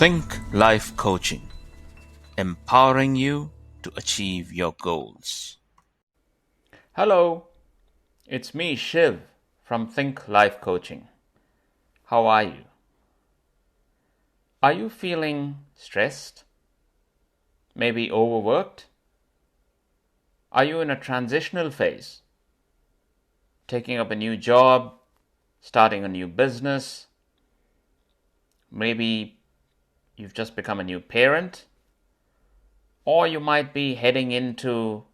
Think Life Coaching, empowering you to achieve your goals. Hello, it's me, Shiv, from Think Life Coaching. How are you? Are you feeling stressed? Maybe overworked? Are you in a transitional phase? Taking up a new job, starting a new business? Maybe you've just become a new parent? Or you might be heading into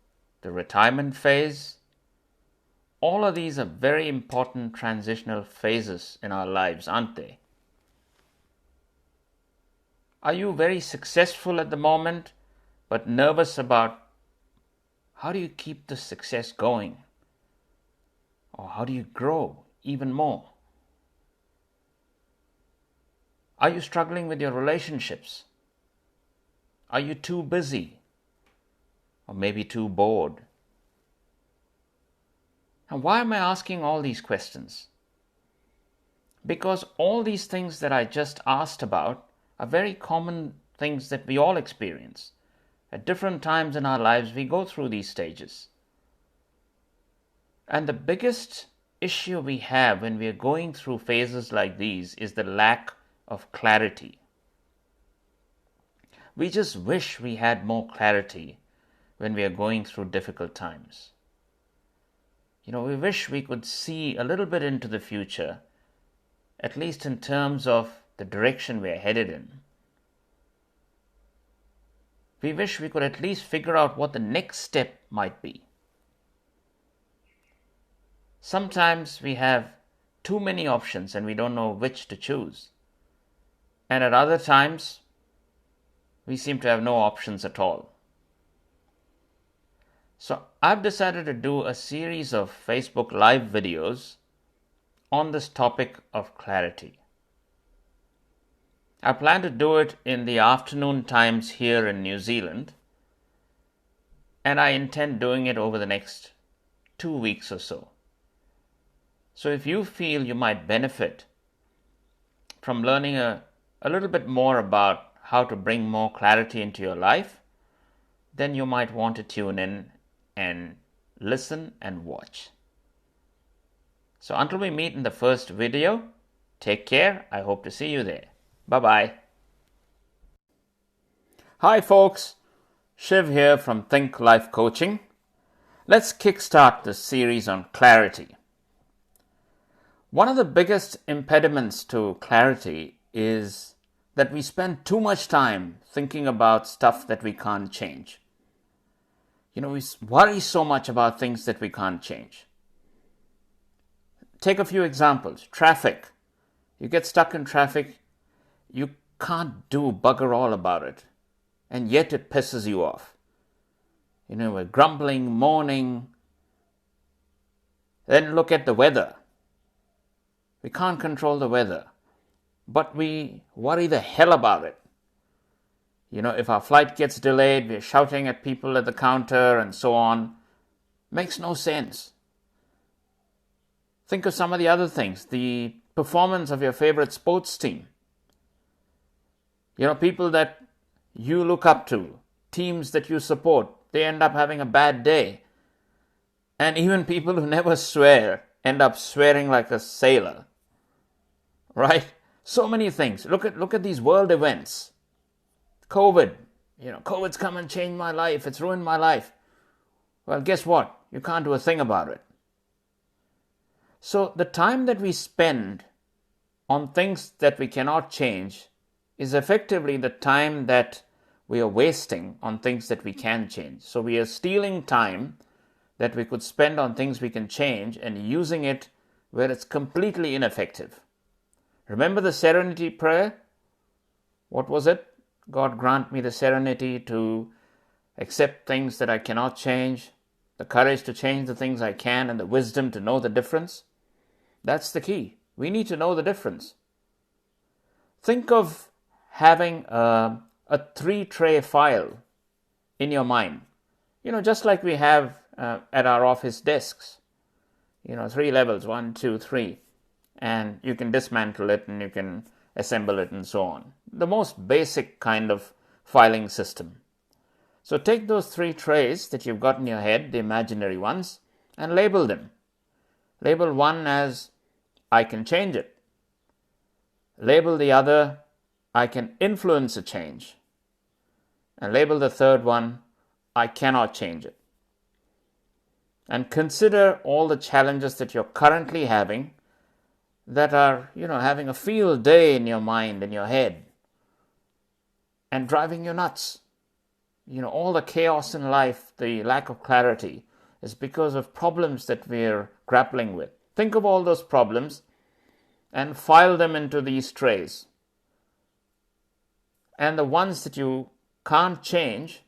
the retirement phase. All of these are very important transitional phases in our lives, aren't they? Are you very successful at the moment, but nervous about how do you keep the success going? Or how do you grow even more? Are you struggling with your relationships? Are you too busy? Or maybe too bored? And why am I asking all these questions? Because all these things that I just asked about are very common things that we all experience. At different times in our lives, we go through these stages. And the biggest issue we have when we are going through phases like these is the lack of clarity. We just wish we had more clarity when we are going through difficult times. We wish we could see a little bit into the future, at least in terms of the direction we are headed in. We wish we could at least figure out what the next step might be. Sometimes we have too many options and we don't know which to choose. And at other times, we seem to have no options at all. So I've decided to do a series of Facebook Live videos on this topic of clarity. I plan to do it in the afternoon times here in New Zealand, and I intend doing it over the next 2 weeks or so. So if you feel you might benefit from learning a little bit more about how to bring more clarity into your life, then you might want to tune in and listen and watch. So until we meet in the first video, take care. I hope to see you there. Bye-bye. Hi folks, Shiv here from Think Life Coaching. Let's kickstart this series on clarity. One of the biggest impediments to clarity is that we spend too much time thinking about stuff that we can't change. We worry so much about things that we can't change. Take a few examples. Traffic. You get stuck in traffic, you can't do bugger all about it, and yet it pisses you off. We're grumbling, moaning. Then look at the weather. We can't control the weather, but we worry the hell about it. If our flight gets delayed, we're shouting at people at the counter and so on. Makes no sense. Think of some of the other things. The performance of your favorite sports team. People that you look up to, teams that you support, they end up having a bad day. And even people who never swear end up swearing like a sailor. Right? So many things. Look at these world events. COVID. COVID's come and changed my life. It's ruined my life. Well, guess what? You can't do a thing about it. So the time that we spend on things that we cannot change is effectively the time that we are wasting on things that we can change. So we are stealing time that we could spend on things we can change and using it where it's completely ineffective. Remember the serenity prayer? What was it? God grant me the serenity to accept things that I cannot change, the courage to change the things I can, and the wisdom to know the difference. That's the key. We need to know the difference. Think of having a 3-tray file in your mind. Just like we have at our office desks. 3 levels, 1, 2, 3. And you can dismantle it and you can assemble it, and so on. The most basic kind of filing system. So take those 3 trays that you've got in your head, the imaginary ones, and label them. Label one as I can change it. Label the other I can influence a change. And label the third one I cannot change it. And consider all the challenges that you're currently having that are, having a field day in your mind, in your head, and driving you nuts. All the chaos in life, the lack of clarity, is because of problems that we're grappling with. Think of all those problems and file them into these trays. And the ones that you can't change,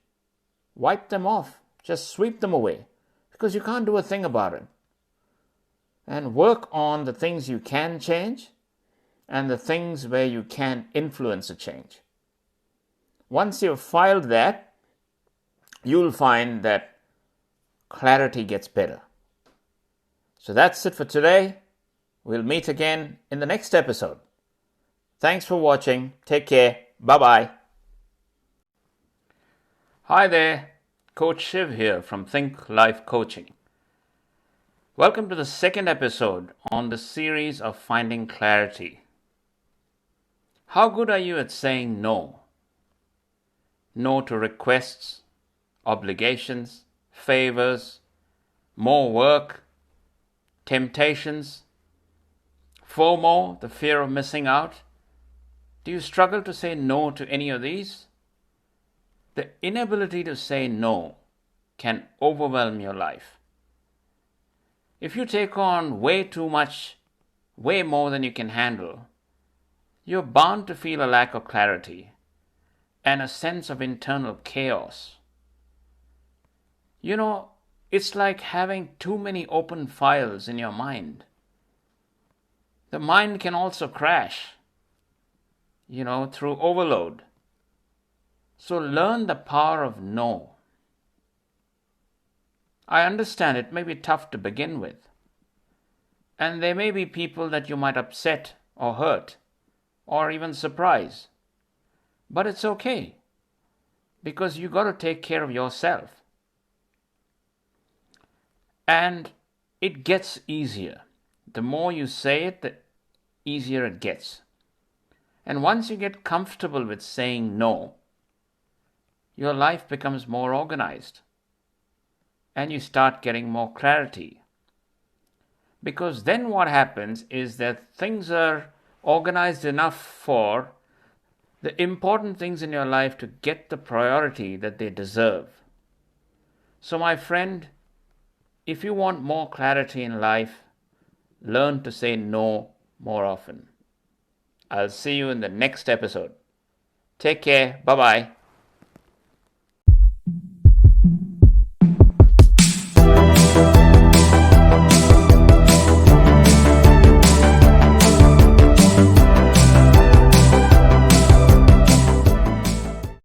wipe them off. Just sweep them away, because you can't do a thing about it. And work on the things you can change and the things where you can influence a change. Once you've filed that, you'll find that clarity gets better. So that's it for today. We'll meet again in the next episode. Thanks for watching. Take care. Bye-bye. Hi there. Coach Shiv here from Think Life Coaching. Welcome to the second episode on the series of Finding Clarity. How good are you at saying no? No to requests, obligations, favors, more work, temptations, FOMO, the fear of missing out. Do you struggle to say no to any of these? The inability to say no can overwhelm your life. If you take on way too much, way more than you can handle, you're bound to feel a lack of clarity and a sense of internal chaos. It's like having too many open files in your mind. The mind can also crash, through overload. So learn the power of no. I understand it may be tough to begin with. And there may be people that you might upset or hurt or even surprise. But it's okay, because you got to take care of yourself. And it gets easier. The more you say it, the easier it gets. And once you get comfortable with saying no, your life becomes more organized. And you start getting more clarity. Because then what happens is that things are organized enough for the important things in your life to get the priority that they deserve. So my friend, if you want more clarity in life, learn to say no more often. I'll see you in the next episode. Take care. Bye-bye.